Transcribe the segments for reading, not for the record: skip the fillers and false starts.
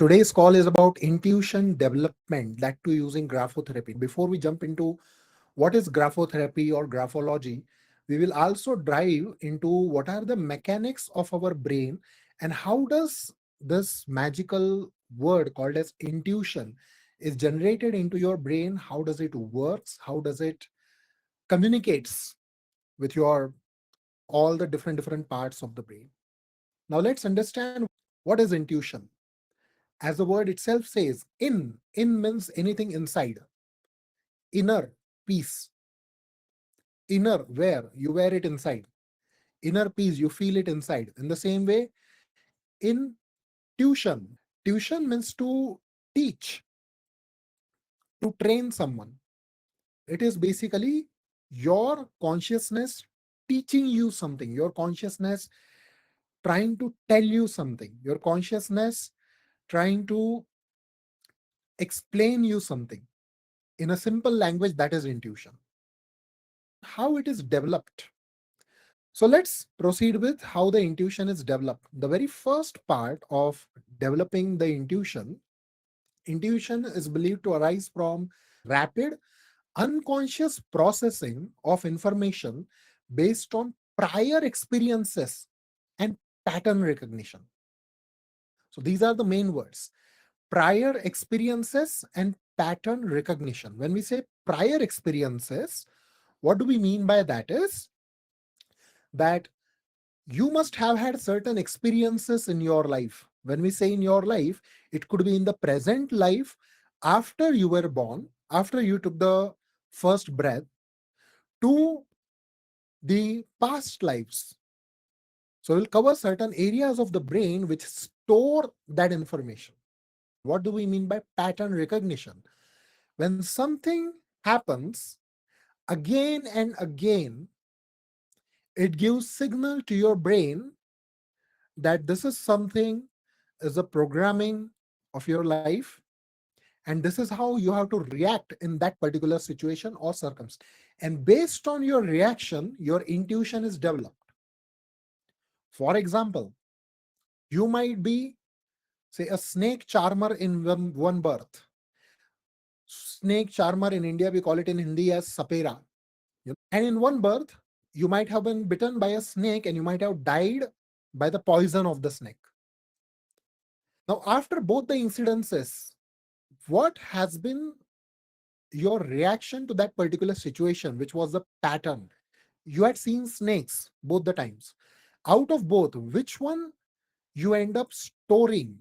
Today's call is about intuition development, that too using graphotherapy. Before we jump into what is graphotherapy or graphology, we will also dive into what are the mechanics of our brain and how does this magical word called as intuition is generated into your brain. How does it works? How does it communicates with your all the different parts of the brain? Now let's understand what is intuition. As the word itself says, in means anything inside, inner peace, inner where you wear it inside, inner peace you feel it inside. In the same way, intuition means to teach, to train someone. It is basically your consciousness teaching you something, your consciousness trying to tell you something, your consciousness trying to explain you something in a simple language. That is intuition. How it is developed. So let's proceed with how the intuition is developed. The very first part of developing the intuition is believed to arise from rapid unconscious processing of information based on prior experiences and pattern recognition. So these are the main words: prior experiences and pattern recognition. When we say prior experiences, what do we mean by that is that you must have had certain experiences in your life. When we say in your life, it could be in the present life, after you were born, after you took the first breath, to the past lives. So we'll cover certain areas of the brain which store that information. What do we mean by pattern recognition? When something happens again and again, it gives signal to your brain that this is something, is a programming of your life, and this is how you have to react in that particular situation or circumstance. And based on your reaction, your intuition is developed. For example, you might be, say, a snake charmer in one birth. Snake charmer in India, we call it in Hindi as sapera. And in one birth, you might have been bitten by a snake and you might have died by the poison of the snake. Now, after both the incidences, what has been your reaction to that particular situation, which was the pattern? You had seen snakes both the times. Out of both, which one you end up storing?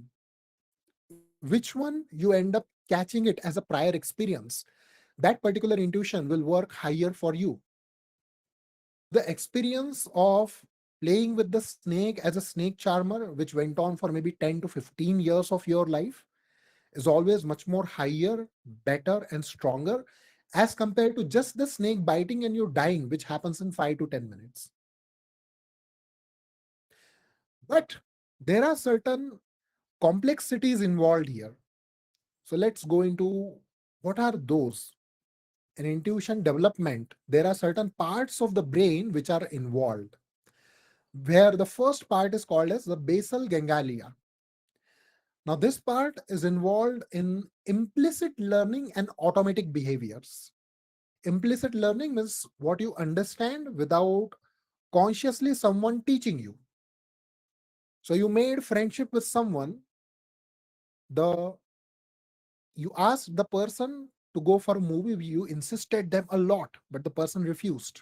Which one you end up catching it as a prior experience? That particular intuition will work higher for you. The experience of playing with the snake as a snake charmer, which went on for maybe 10 to 15 years of your life, is always much more higher, better, and stronger as compared to just the snake biting and you dying, which happens in 5 to 10 minutes. But there are certain complexities involved here. So let's go into what are those. In intuition development, there are certain parts of the brain which are involved, where the first part is called as the basal ganglia. Now, this part is involved in implicit learning and automatic behaviors. Implicit learning means what you understand without consciously someone teaching you. So you made friendship with someone, the you asked the person to go for a movie, you insisted them a lot, but the person refused.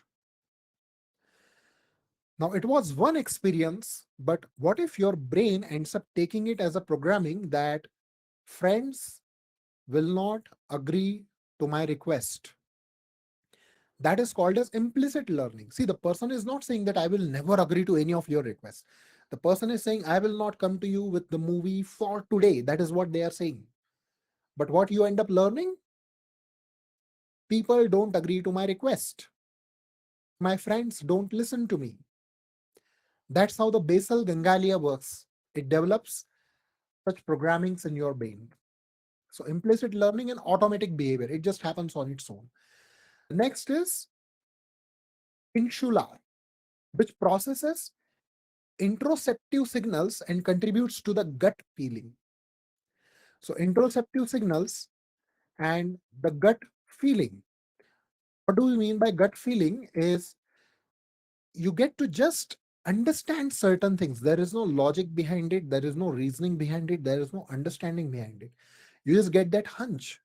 Now, it was one experience, but what if your brain ends up taking it as a programming that friends will not agree to my request? That is called as implicit learning. See, the person is not saying that I will never agree to any of your requests. The person is saying, I will not come to you with the movie for today. That is what they are saying. But what you end up learning? People don't agree to my request. My friends don't listen to me. That's how the basal ganglia works. It develops such programmings in your brain. So implicit learning and automatic behavior, it just happens on its own. Next is insula, which processes interoceptive signals and contributes to the gut feeling. So interoceptive signals and the gut feeling. What do we mean by gut feeling is you get to just understand certain things. There is no logic behind it, there is no reasoning behind it, there is no understanding behind it. You just get that hunch,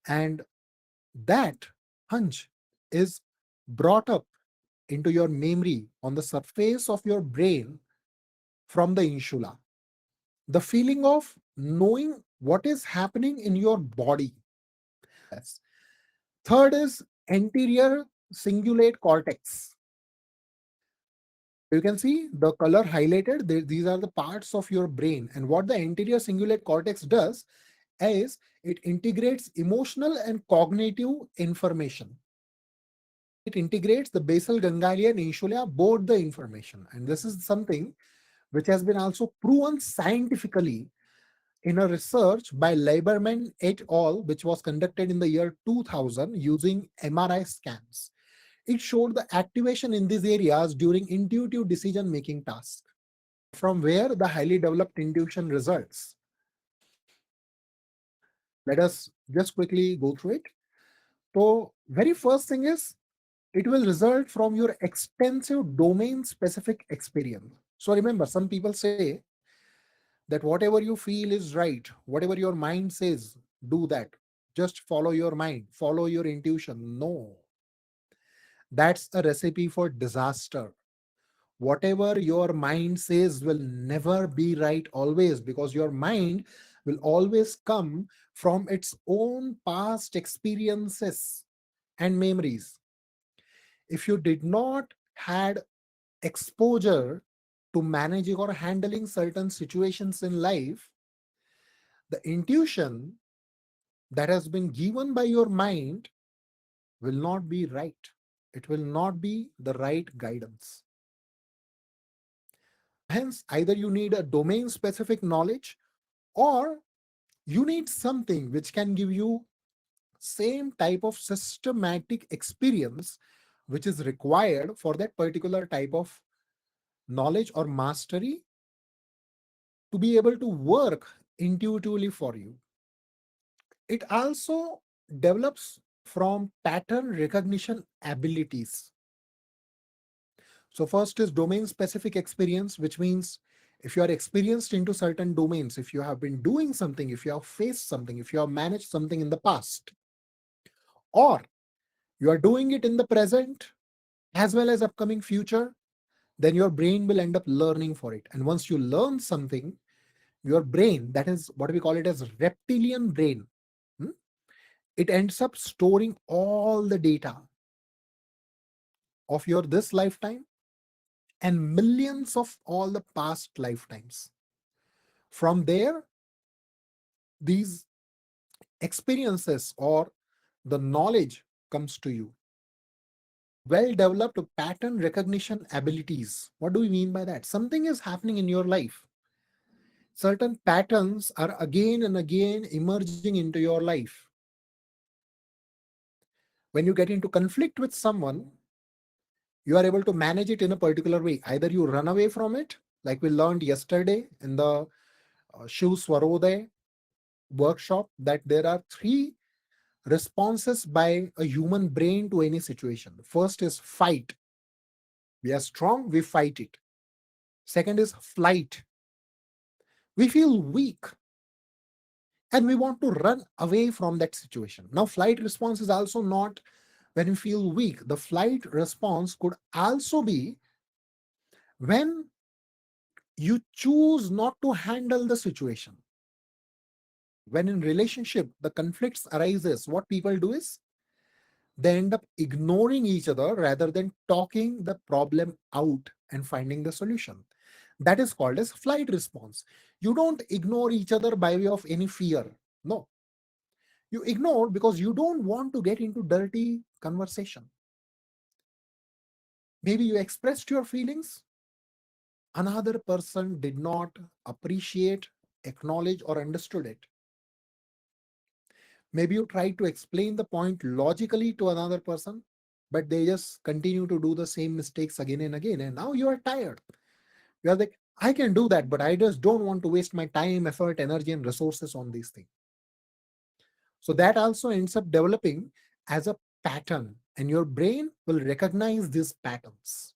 and that hunch is brought up into your memory on the surface of your brain from the insula. The feeling of knowing what is happening in your body. Yes. Third is anterior cingulate cortex. You can see the color highlighted. These are the parts of your brain. And what the anterior cingulate cortex does is it integrates emotional and cognitive information. It integrates the basal ganglia and insula, both the information. And this is something which has been also proven scientifically in a research by Lieberman et al., which was conducted in the year 2000 using MRI scans. It showed the activation in these areas during intuitive decision making tasks, from where the highly developed intuition results. Let us just quickly go through it. So, very first thing is it will result from your extensive domain specific experience. So, remember, some people say that whatever you feel is right, whatever your mind says, do that. Just follow your mind, follow your intuition. No, that's a recipe for disaster. Whatever your mind says will never be right always, because your mind will always come from its own past experiences and memories. If you did not had exposure to managing or handling certain situations in life, the intuition that has been given by your mind will not be right. It will not be the right guidance. Hence, either you need a domain specific knowledge, or you need something which can give you same type of systematic experience which is required for that particular type of knowledge or mastery to be able to work intuitively for you. It also develops from pattern recognition abilities. So first is domain specific experience, which means if you are experienced into certain domains, if you have been doing something, if you have faced something, if you have managed something in the past, or you are doing it in the present as well as upcoming future, then your brain will end up learning for it. And once you learn something, your brain, that is what we call it as reptilian brain, hmm, it ends up storing all the data of your this lifetime and millions of all the past lifetimes. From there, these experiences or the knowledge comes to you. Well developed pattern recognition abilities. What do we mean by that? Something is happening in your life. Certain patterns are again and again emerging into your life. When you get into conflict with someone, you are able to manage it in a particular way. Either you run away from it, like we learned yesterday in the Shiv Swarodaya workshop, that there are three responses by a human brain to any situation. First is fight. We are strong, we fight it. Second is flight. We feel weak and we want to run away from that situation. Now, flight response is also not when we feel weak. The flight response could also be when you choose not to handle the situation. When in relationship the conflicts arises, what people do is they end up ignoring each other rather than talking the problem out and finding the solution. That is called as flight response. You don't ignore each other by way of any fear. No, you ignore because you don't want to get into dirty conversation. Maybe you expressed your feelings, another person did not appreciate, acknowledge, or understood it. Maybe you try to explain the point logically to another person, but they just continue to do the same mistakes again and again. And now you are tired. You are like, I can do that, but I just don't want to waste my time, effort, energy, and resources on these things. So that also ends up developing as a pattern, and your brain will recognize these patterns.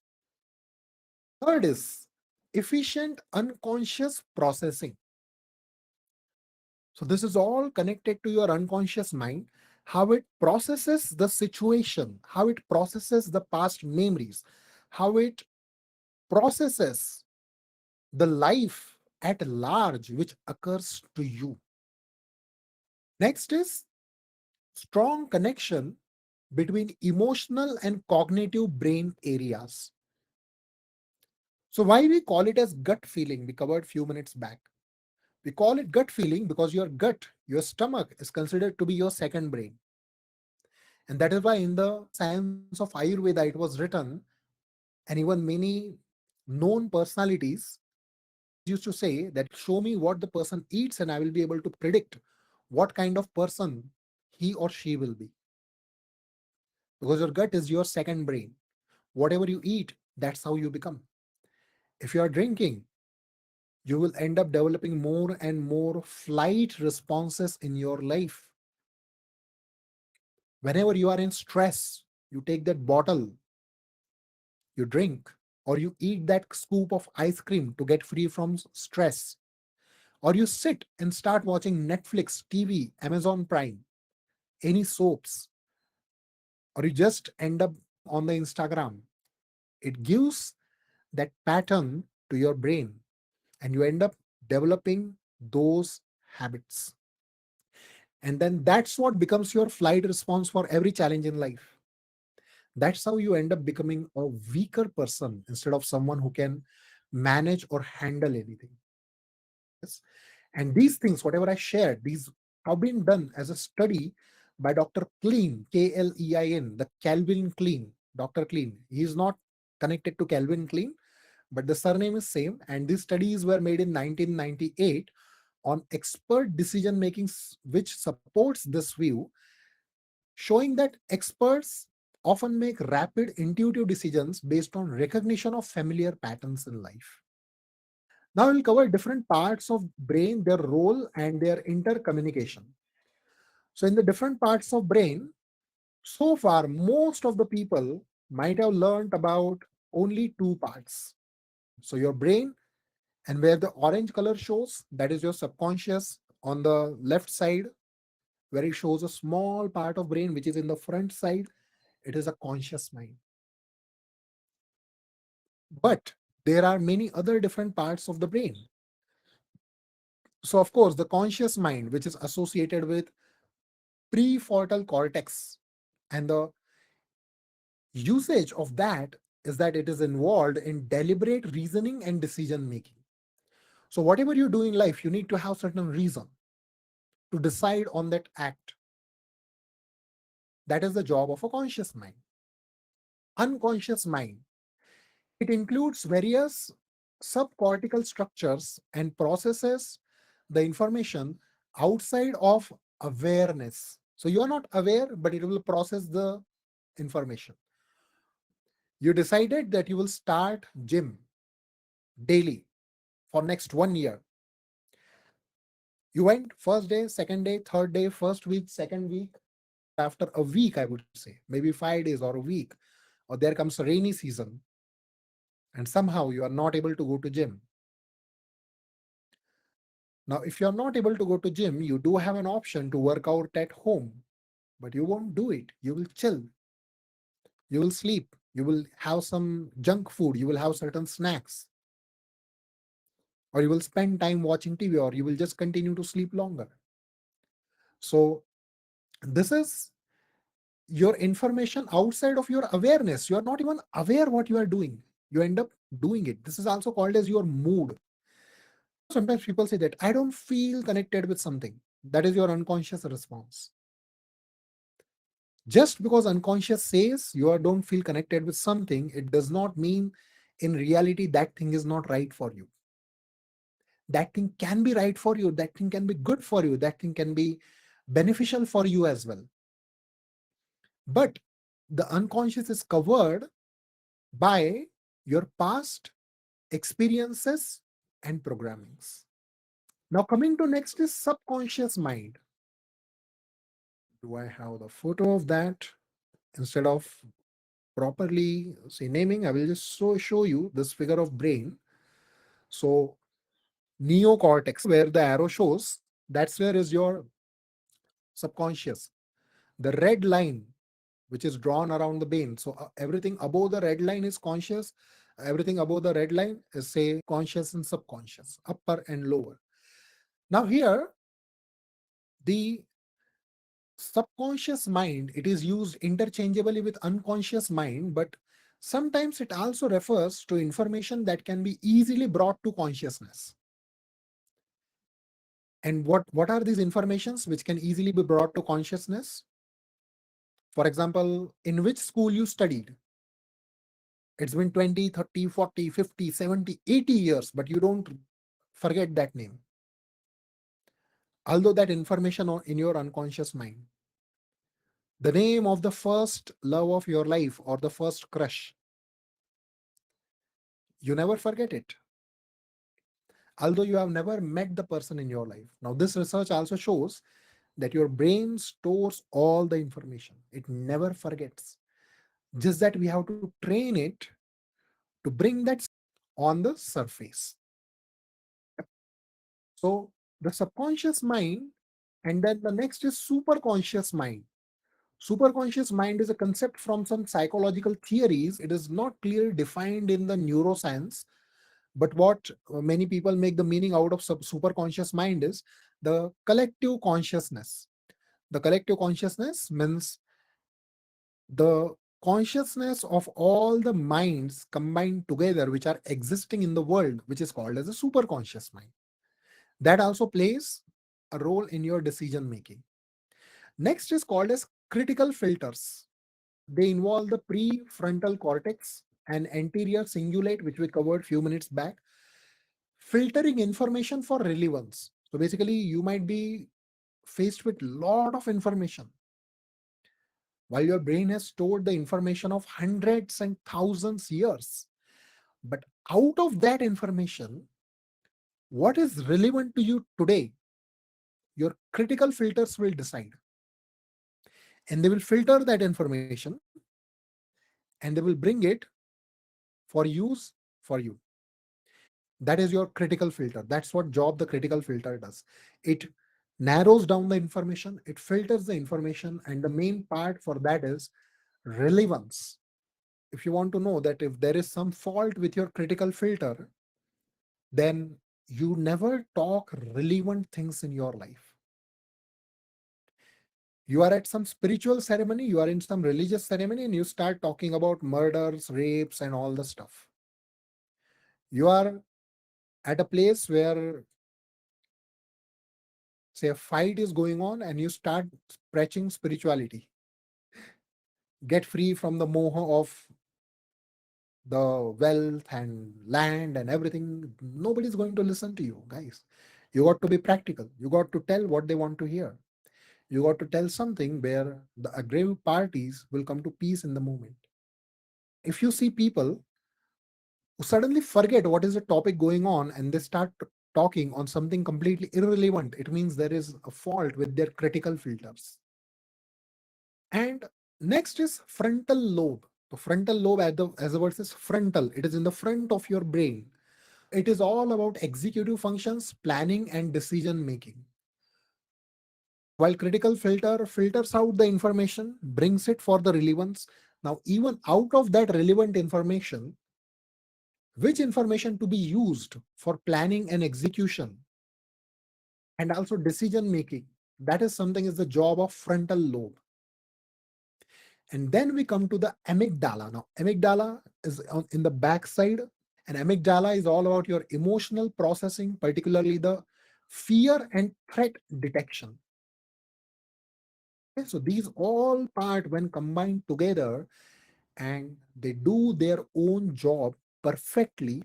Third is efficient unconscious processing. So this is all connected to your unconscious mind, how it processes the situation, how it processes the past memories, how it processes the life at large which occurs to you. Next is strong connection between emotional and cognitive brain areas. So why we call it as gut feeling, we covered few minutes back. We call it gut feeling because your gut, your stomach is considered to be your second brain. And that is why in the science of Ayurveda it was written, and even many known personalities used to say that show me what the person eats and I will be able to predict what kind of person he or she will be. Because your gut is your second brain. Whatever you eat, that's how you become. If you are drinking, you will end up developing more and more flight responses in your life. Whenever you are in stress, you take that bottle, you drink, or you eat that scoop of ice cream to get free from stress, or you sit and start watching Netflix, TV, Amazon Prime, any soaps, or you just end up on the Instagram. It gives that pattern to your brain, and you end up developing those habits. And then that's what becomes your flight response for every challenge in life. That's how you end up becoming a weaker person instead of someone who can manage or handle anything. Yes. And these things, whatever I shared, these have been done as a study by Dr. Klein, Klein, the Calvin Klein, Dr. Klein. He is not connected to Calvin Klein, but the surname is same. And these studies were made in 1998 on expert decision making, which supports this view, showing that experts often make rapid intuitive decisions based on recognition of familiar patterns in life. Now we'll cover different parts of brain, their role and their intercommunication. So in the different parts of brain, so far most of the people might have learned about only two parts. So your brain, and where the orange color shows, that is your subconscious. On the left side, where it shows a small part of brain which is in the front side, it is a conscious mind. But there are many other different parts of the brain. So of course the conscious mind, which is associated with prefrontal cortex, and the usage of that is that it is involved in deliberate reasoning and decision making. So whatever you do in life, you need to have certain reason to decide on that act. That is the job of a conscious mind. Unconscious mind, it includes various subcortical structures and processes the information outside of awareness. So you are not aware, but it will process the information. You decided that you will start gym daily for next 1 year. You went first day, second day, third day, first week, second week. After a week, I would say, maybe 5 days or a week, or there comes a rainy season, and somehow you are not able to go to gym. Now, if you are not able to go to gym, you do have an option to work out at home, but you won't do it. You will chill. You will sleep. You will have some junk food. You will have certain snacks, or you will spend time watching TV, or you will just continue to sleep longer. So this is your information outside of your awareness. You are not even aware what you are doing. You end up doing it. This is also called as your mood. Sometimes people say that I don't feel connected with something. That is your unconscious response. Just because unconscious says you don't feel connected with something, it does not mean in reality that thing is not right for you. That thing can be right for you. That thing can be good for you. That thing can be beneficial for you as well. But the unconscious is covered by your past experiences and programmings. Now coming to next is subconscious mind. Do I have the photo of that? Instead of properly say naming, I will just show you this figure of brain. So neocortex, where the arrow shows, that's where is your subconscious. The red line which is drawn around the brain. So everything above the red line is conscious. Everything above the red line is say conscious and subconscious, upper and lower. Now here, the subconscious mind, it is used interchangeably with unconscious mind, but sometimes it also refers to information that can be easily brought to consciousness. And what are these informations which can easily be brought to consciousness? For example, in which school you studied. It's been 20, 30, 40, 50, 70, 80 years, but you don't forget that name. Although that information in your unconscious mind. The name of the first love of your life or the first crush, you never forget it. Although you have never met the person in your life. Now, this research also shows that your brain stores all the information. It never forgets. Just that we have to train it to bring that on the surface. So the subconscious mind, and then the next is superconscious mind. Superconscious mind is a concept from some psychological theories. It is not clearly defined in the neuroscience, but what many people make the meaning out of superconscious mind is the collective consciousness. The collective consciousness means the consciousness of all the minds combined together which are existing in the world, which is called as a superconscious mind. That also plays a role in your decision making. Next is called as critical filters. They involve the prefrontal cortex and anterior cingulate, which we covered few minutes back, filtering information for relevance. So basically, you might be faced with lot of information, while your brain has stored the information of hundreds and thousands years. But out of that information, what is relevant to you today, your critical filters will decide. And they will filter that information and they will bring it for use for you. That is your critical filter. That's what job the critical filter does. It narrows down the information, it filters the information, and the main part for that is relevance. If you want to know that if there is some fault with your critical filter, then you never talk relevant things in your life. You are at some spiritual ceremony, you are in some religious ceremony, and you start talking about murders, rapes, and all the stuff. You are at a place where, say, a fight is going on, and you start preaching spirituality. Get free from the moha of the wealth and land and everything. Nobody's going to listen to you, guys. You got to be practical. You got to tell what they want to hear. You got to tell something where the aggrieved parties will come to peace in the moment. If you see people who suddenly forget what is the topic going on and they start talking on something completely irrelevant, it means there is a fault with their critical filters. And next is frontal lobe. The frontal lobe, as the word says, frontal. It is in the front of your brain. It is all about executive functions, planning, and decision making. While critical filter filters out the information, brings it for the relevance. Now, even out of that relevant information, which information to be used for planning and execution and also decision making, that is something is the job of frontal lobe. And then we come to the amygdala. Now, amygdala is in the back side, and amygdala is all about your emotional processing, particularly the fear and threat detection. Okay, so these all part when combined together and they do their own job perfectly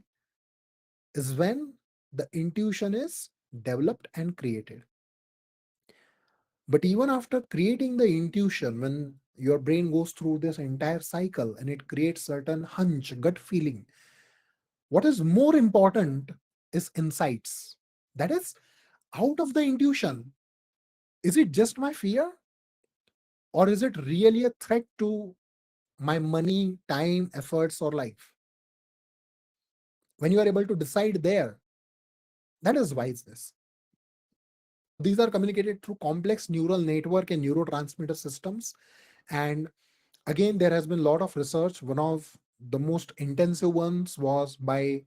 is when the intuition is developed and created. But even after creating the intuition, when your brain goes through this entire cycle and it creates certain hunch, gut feeling, what is more important is insights. That is out of the intuition. Is it just my fear, or is it really a threat to my money, time, efforts, or life? When you are able to decide there, that is wiseness. These are communicated through complex neural network and neurotransmitter systems. And again, there has been a lot of research. One of the most intensive ones was by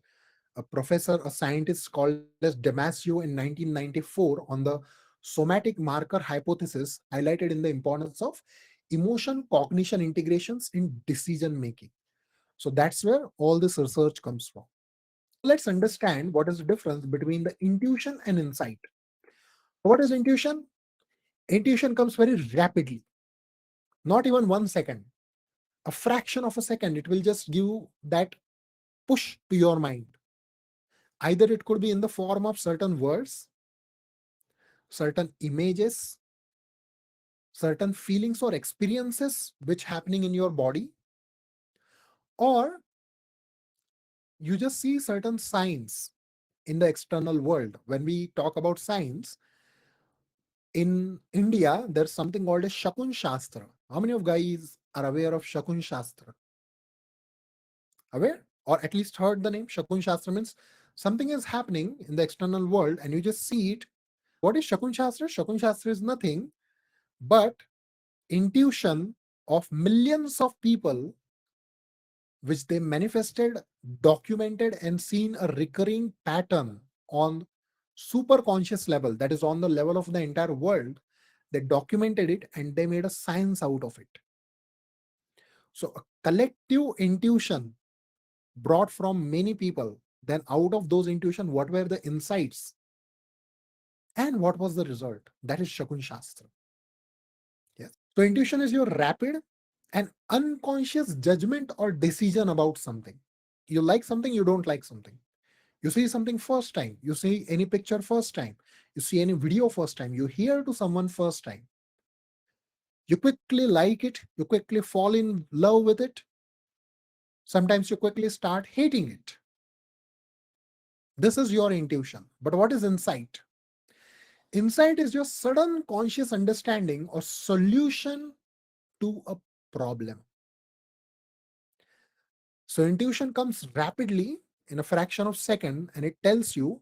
a professor, a scientist called as Damasio in 1994 on the somatic marker hypothesis, highlighted in the importance of emotion cognition integrations in decision making. So that's where all this research comes from. Let's understand what is the difference between the intuition and insight. What is intuition? Intuition comes very rapidly, not even 1 second, a fraction of a second. It will just give that push to your mind. Either it could be in the form of certain words, certain images, certain feelings or experiences which happening in your body, or you just see certain signs in the external world. When we talk about signs, in India, there's something called as Shakun Shastra. How many of guys are aware of Shakun Shastra? Aware? Or at least heard the name? Shakun Shastra means something is happening in the external world and you just see it. What is Shakun Shastra? Shakun Shastra is nothing but intuition of millions of people which they manifested, documented, and seen a recurring pattern on super conscious level, that is on the level of the entire world. They documented it and they made a science out of it. So a collective intuition brought from many people. Then out of those intuition, what were the insights and what was the result? That is Shakun Shastra. Yes. So intuition is your rapid and unconscious judgment or decision about something. You like something, you don't like something. You see something first time, you see any picture first time, you see any video first time, you hear to someone first time. You quickly like it, you quickly fall in love with it. Sometimes you quickly start hating it. This is your intuition. But what is insight? Insight is your sudden conscious understanding or solution to a problem. So intuition comes rapidly in a fraction of a second and it tells you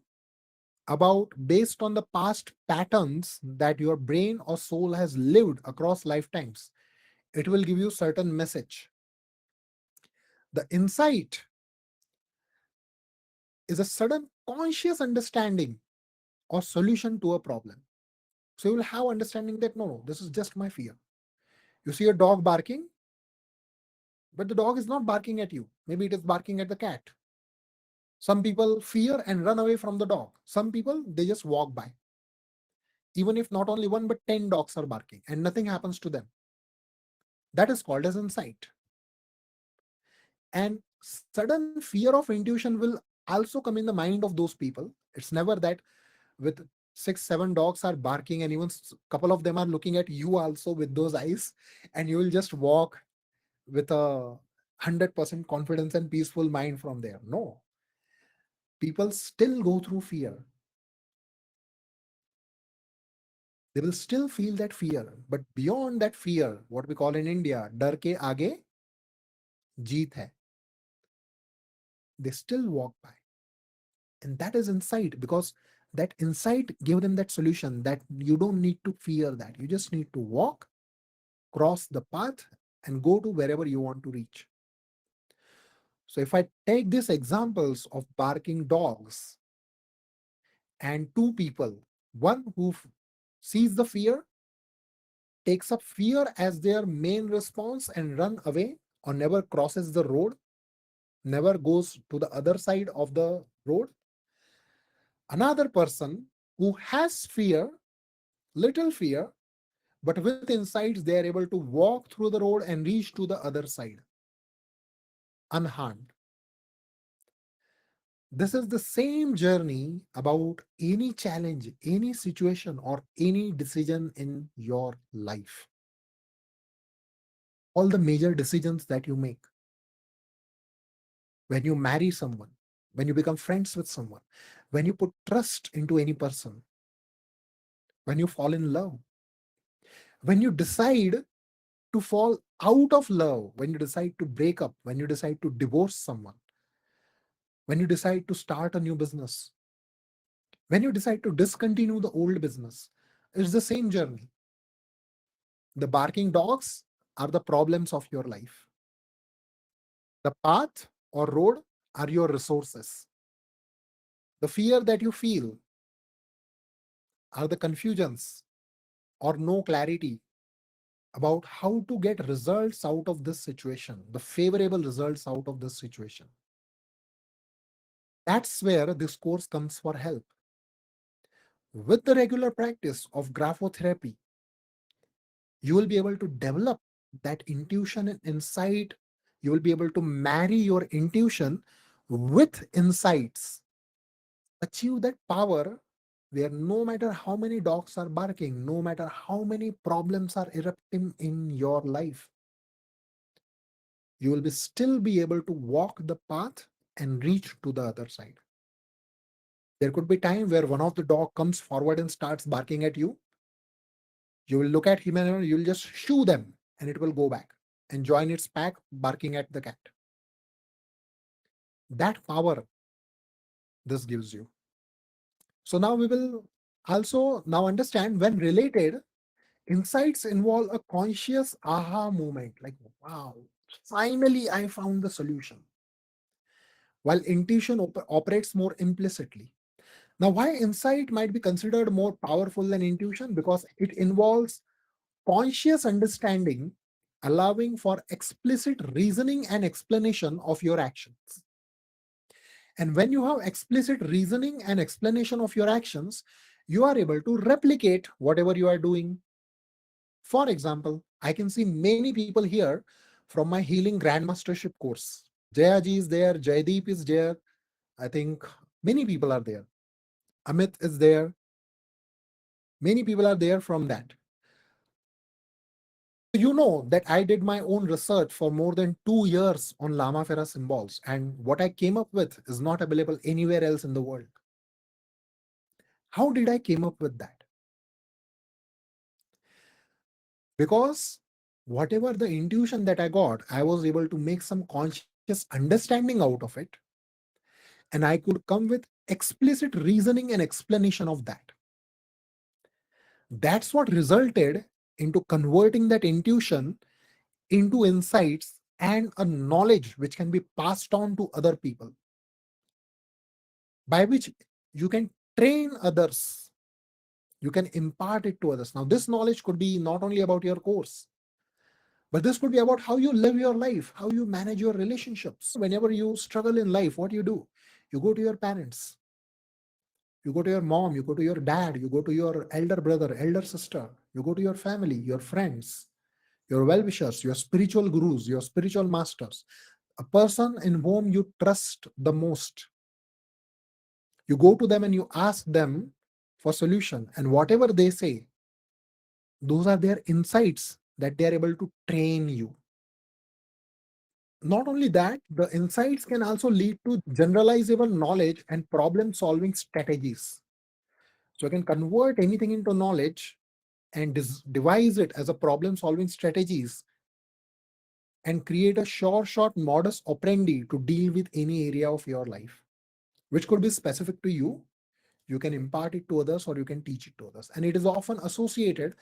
about, based on the past patterns that your brain or soul has lived across lifetimes. It will give you certain message. The insight is a sudden conscious understanding or solution to a problem. So you will have understanding that no, this is just my fear. You see a dog barking, but the dog is not barking at you. Maybe it is barking at the cat. Some people fear and run away from the dog. Some people, they just walk by. Even if not only one, but 10 dogs are barking and nothing happens to them. That is called as insight. And sudden fear of intuition will also come in the mind of those people. It's never that with 6 7 dogs are barking and even couple of them are looking at you also with those eyes, and you will just walk with a 100% confidence and peaceful mind from there. No, people still go through fear. They will still feel that fear, but beyond that fear, what we call in India, डर के आगे जीत है, they still walk by. And that is insight, because that insight gave them that solution that you don't need to fear, that you just need to walk, cross the path, and go to wherever you want to reach. So if I take these examples of barking dogs and two people, one who sees the fear, takes up fear as their main response and run away, or never crosses the road, never goes to the other side of the road. Another person who has fear, little fear, but with insights, they are able to walk through the road and reach to the other side unharmed. This is the same journey about any challenge, any situation, or any decision in your life. All the major decisions that you make, when you marry someone, when you become friends with someone, when you put trust into any person, when you fall in love, when you decide to fall out of love, when you decide to break up, when you decide to divorce someone, when you decide to start a new business, when you decide to discontinue the old business, it's the same journey. The barking dogs are the problems of your life. The path or road are your resources. The fear that you feel are the confusions or no clarity about how to get results out of this situation, the favorable results out of this situation. That's where this course comes for help. With the regular practice of graphotherapy, you will be able to develop that intuition and insight. You will be able to marry your intuition with insights, achieve that power where no matter how many dogs are barking, no matter how many problems are erupting in your life, you will be still be able to walk the path and reach to the other side. There could be time where one of the dog comes forward and starts barking at you. You will look at him and you'll just shoo them and it will go back and join its pack barking at the cat. That power this gives you. So now we will also now understand when related, insights involve a conscious aha moment, like, wow, finally I found the solution, while intuition operates more implicitly. Now, why insight might be considered more powerful than intuition? Because it involves conscious understanding, allowing for explicit reasoning and explanation of your actions. And when you have explicit reasoning and explanation of your actions, you are able to replicate whatever you are doing. For example, I can see many people here from my healing grandmastership course. Jayaji is there, Jaideep is there. I think many people are there. Amit is there. Many people are there from that. So you know that I did my own research for more than 2 years on Lama Fera symbols, and what I came up with is not available anywhere else in the world. How did I came up with that? Because whatever the intuition that I got, I was able to make some conscious understanding out of it, and I could come with explicit reasoning and explanation of that. That's what resulted into converting that intuition into insights and a knowledge which can be passed on to other people, by which you can train others, you can impart it to others. Now, this knowledge could be not only about your course, but this could be about how you live your life, how you manage your relationships. Whenever you struggle in life, what do? You go to your parents, you go to your mom, you go to your dad, you go to your elder brother, elder sister, you go to your family, your friends, your well wishers, your spiritual gurus, your spiritual masters, a person in whom you trust the most. You go to them and you ask them for solution, and whatever they say, those are their insights that they are able to train you. Not only that, the insights can also lead to generalizable knowledge and problem solving strategies. So I can convert anything into knowledge and devise it as a problem solving strategies and create a sure shot modus operandi to deal with any area of your life, which could be specific to you. You can impart it to others or you can teach it to others. And it is often associated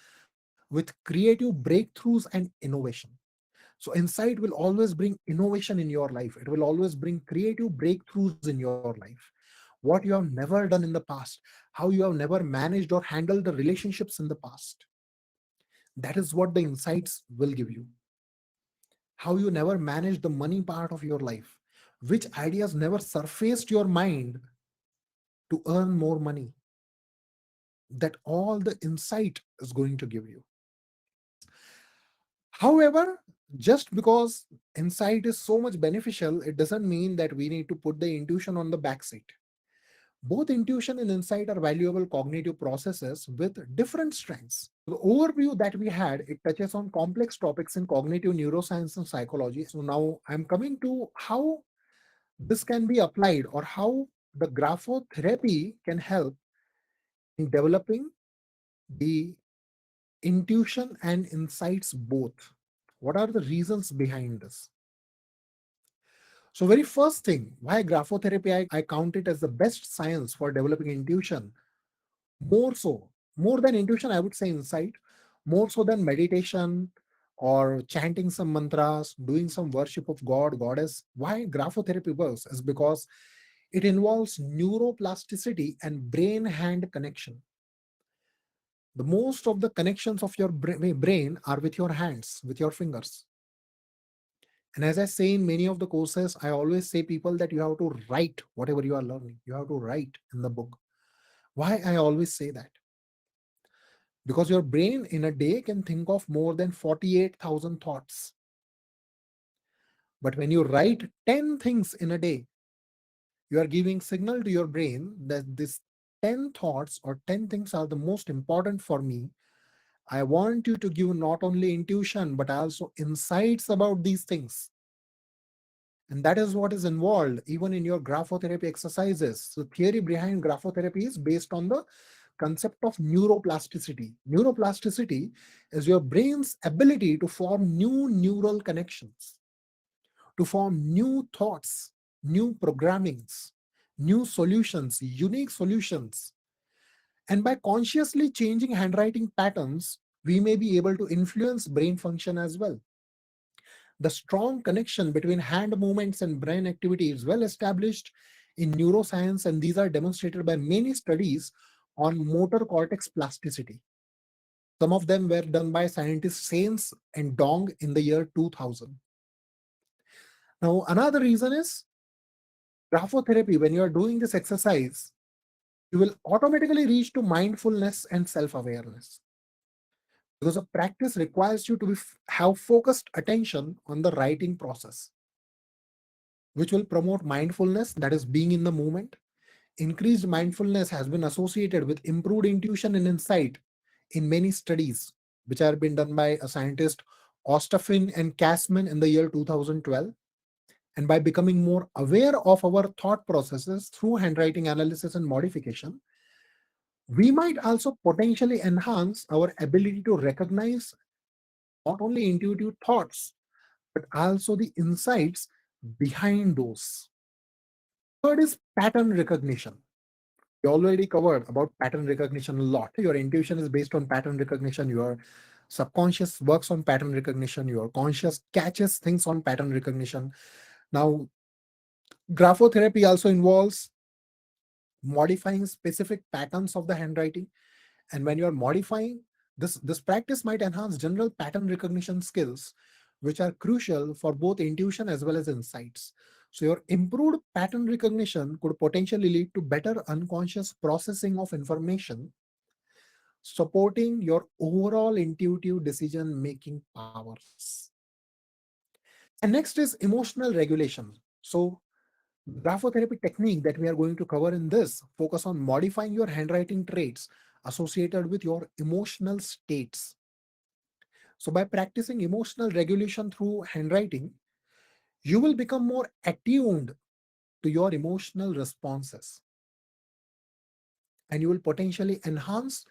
with creative breakthroughs and innovation. So insight will always bring innovation in your life. It will always bring creative breakthroughs in your life. What you have never done in the past, how you have never managed or handled the relationships in the past. That is what the insights will give you. How you never managed the money part of your life, which ideas never surfaced your mind to earn more money. That all the insight is going to give you. However, just because insight is so much beneficial, it doesn't mean that we need to put the intuition on the back seat. Both intuition and insight are valuable cognitive processes with different strengths. The overview that we had, it touches on complex topics in cognitive neuroscience and psychology. So now I'm coming to how this can be applied or how the graphotherapy can help in developing the intuition and insights both. What are the reasons behind this? So, very first thing, why graphotherapy, I count it as the best science for developing intuition. More so, more than intuition, I would say insight, more so than meditation or chanting some mantras, doing some worship of God, goddess. Why graphotherapy works is because it involves neuroplasticity and brain hand connection. The most of the connections of your brain are with your hands, with your fingers. And as I say in many of the courses, I always say people that you have to write whatever you are learning. You have to write in the book. Why I always say that? Because your brain in a day can think of more than 48,000 thoughts. But when you write 10 things in a day, you are giving signal to your brain that this 10 thoughts or 10 things are the most important for me. I want you to give not only intuition, but also insights about these things. And that is what is involved even in your graphotherapy exercises. So, theory behind graphotherapy is based on the concept of neuroplasticity. Neuroplasticity is your brain's ability to form new neural connections, to form new thoughts, new programmings, new solutions, unique solutions. And by consciously changing handwriting patterns, we may be able to influence brain function as well. The strong connection between hand movements and brain activity is well established in neuroscience, and these are demonstrated by many studies on motor cortex plasticity. Some of them were done by scientists Sains and Dong in the year 2000. Now, another reason is graphotherapy. When you are doing this exercise, you will automatically reach to mindfulness and self awareness because the practice requires you to have focused attention on the writing process, which will promote mindfulness, that is, being in the moment. Increased mindfulness has been associated with improved intuition and insight in many studies, which have been done by a scientist, Ostafin and Kasman, in the year 2012. And by becoming more aware of our thought processes through handwriting analysis and modification, we might also potentially enhance our ability to recognize not only intuitive thoughts, but also the insights behind those. Third is pattern recognition. We already covered about pattern recognition a lot. Your intuition is based on pattern recognition. Your subconscious works on pattern recognition. Your conscious catches things on pattern recognition. Now, graphotherapy also involves modifying specific patterns of the handwriting. And when you're modifying this practice might enhance general pattern recognition skills, which are crucial for both intuition as well as insights. So your improved pattern recognition could potentially lead to better unconscious processing of information, supporting your overall intuitive decision making powers. And next is emotional regulation. So graphotherapy technique that we are going to cover in this focus on modifying your handwriting traits associated with your emotional states. So by practicing emotional regulation through handwriting, you will become more attuned to your emotional responses, and you will potentially enhance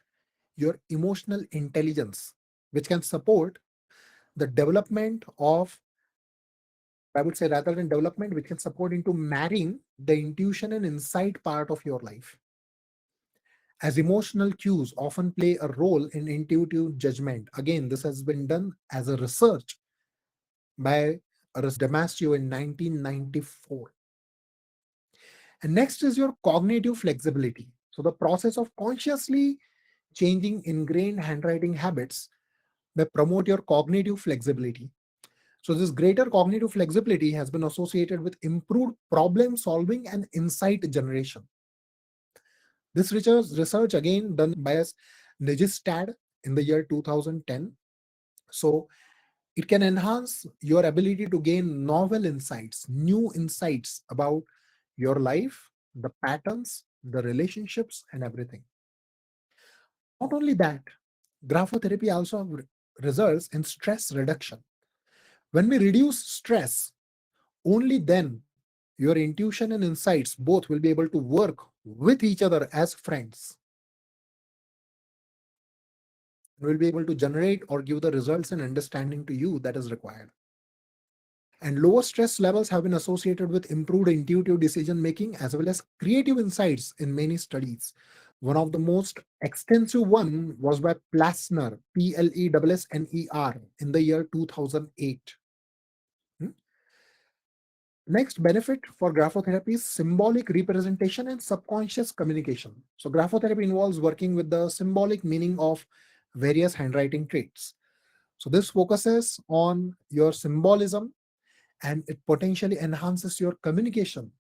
your emotional intelligence, which can support the development of, I would say, rather than development, which can support into marrying the intuition and insight part of your life. As emotional cues often play a role in intuitive judgment. Again, this has been done as a research by Damasio in 1994. And next is your cognitive flexibility. So the process of consciously changing ingrained handwriting habits may promote your cognitive flexibility. So this greater cognitive flexibility has been associated with improved problem solving and insight generation. This research again done by us Nijistad in the year 2010. So it can enhance your ability to gain novel insights, new insights about your life, the patterns, the relationships, and everything. Not only that, graphotherapy also results in stress reduction. When we reduce stress, only then Your intuition and insights both will be able to work with each other as friends, and will be able to generate or give the results and understanding to you that is required. And lower stress levels have been associated with improved intuitive decision making as well as creative insights in many studies. One of the most extensive one was by Plasner, Plessner, in the year 2008. Hmm? Next benefit for graphotherapy is symbolic representation and subconscious communication. So graphotherapy involves working with the symbolic meaning of various handwriting traits. So this focuses on your symbolism, and it potentially enhances your communication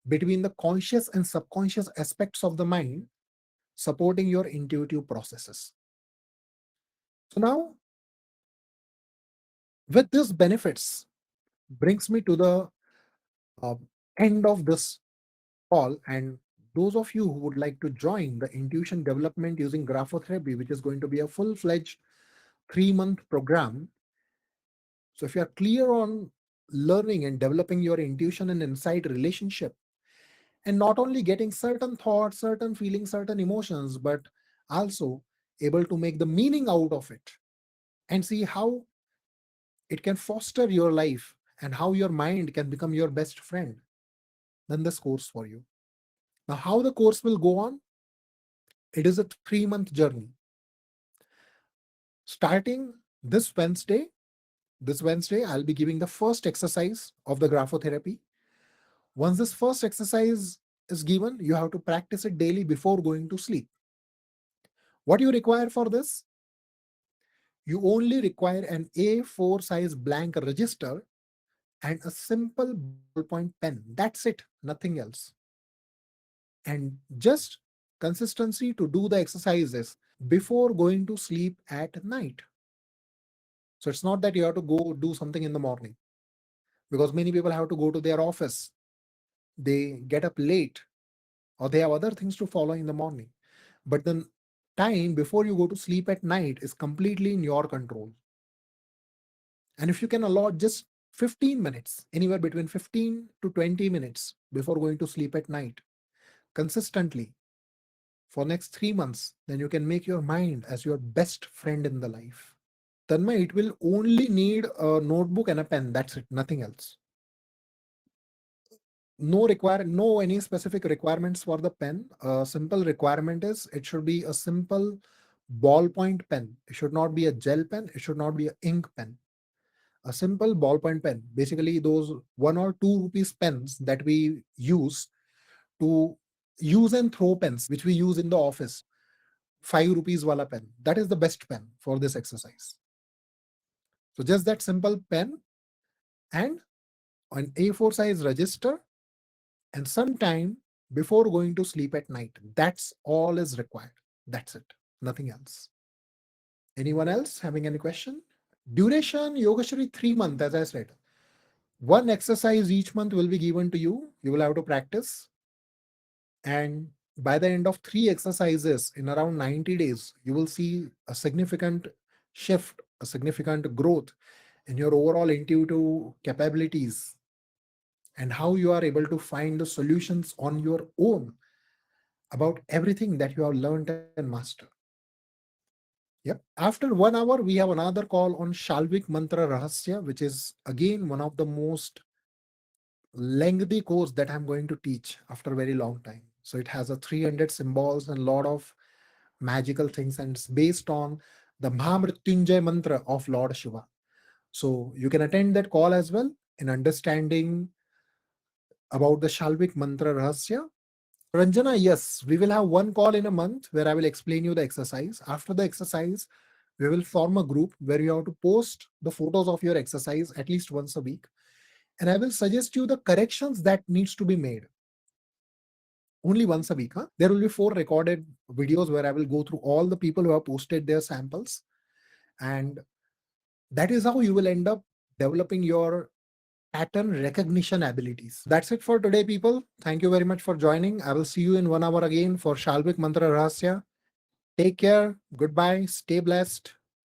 between the conscious and subconscious aspects of the mind, supporting your intuitive processes. So now, with these benefits, brings me to the uh, end of this call. And those of you who would like to join the intuition development using graphotherapy, which is going to be a full-fledged 3-month program. So if you are clear on learning and developing your intuition and insight relationship, and not only getting certain thoughts, certain feelings, certain emotions, but also able to make the meaning out of it and see how it can foster your life and how your mind can become your best friend, then this course for you. Now, how the course will go on? It is a 3-month journey. Starting this Wednesday, I'll be giving the first exercise of the graphotherapy. Once this first exercise is given, you have to practice it daily before going to sleep. What you require for this? You only require an A4 size blank register and a simple ballpoint pen. That's it, nothing else. And just consistency to do the exercises before going to sleep at night. So it's not that you have to go do something in the morning, because many people have to go to their office, they get up late, or they have other things to follow in the morning. But the time before you go to sleep at night is completely in your control. And if you can allot just 15 minutes, anywhere between 15 to 20 minutes before going to sleep at night, consistently for next 3 months, then you can make your mind as your best friend in the life. Tanmay, it will only need a notebook and a pen. That's it, nothing else. No any specific requirements for the pen. A simple requirement is it should be a simple ballpoint pen. It should not be a gel pen. It should not be an ink pen. A simple ballpoint pen, basically those 1 or 2 rupees pens that we use to use and throw pens, which we use in the office. 5 rupees wala pen. That is the best pen for this exercise. So just that simple pen and an A4 size register and some time before going to sleep at night. That's all is required. That's it. Nothing else. Anyone else having any question? Duration, Yogashri, 3 months, as I said. One exercise each month will be given to you. You will have to practice. And by the end of 3 exercises in around 90 days, you will see a significant shift, a significant growth in your overall intuitive capabilities and how you are able to find the solutions on your own about everything that you have learned and mastered. Yep. After 1 hour, we have another call on Shalvik Mantra Rahasya, which is again one of the most lengthy course that I'm going to teach after a very long time. So it has a 300 symbols and a lot of magical things, and it's based on the Mahamrityunjay mantra of Lord Shiva. So you can attend that call as well in understanding about the Shalvik Mantra Rahasya. Ranjana, yes, we will have one call in a month where I will explain you the exercise. After the exercise, we will form a group where you have to post the photos of your exercise at least once a week. And I will suggest you the corrections that needs to be made only once a week. Huh? There will be 4 recorded videos where I will go through all the people who have posted their samples. And that is how you will end up developing your pattern recognition abilities. That's it for today, people. Thank you very much for joining. I will see you in 1 hour again for Shalvik Mantra Rahasya. Take care. Goodbye. Stay blessed.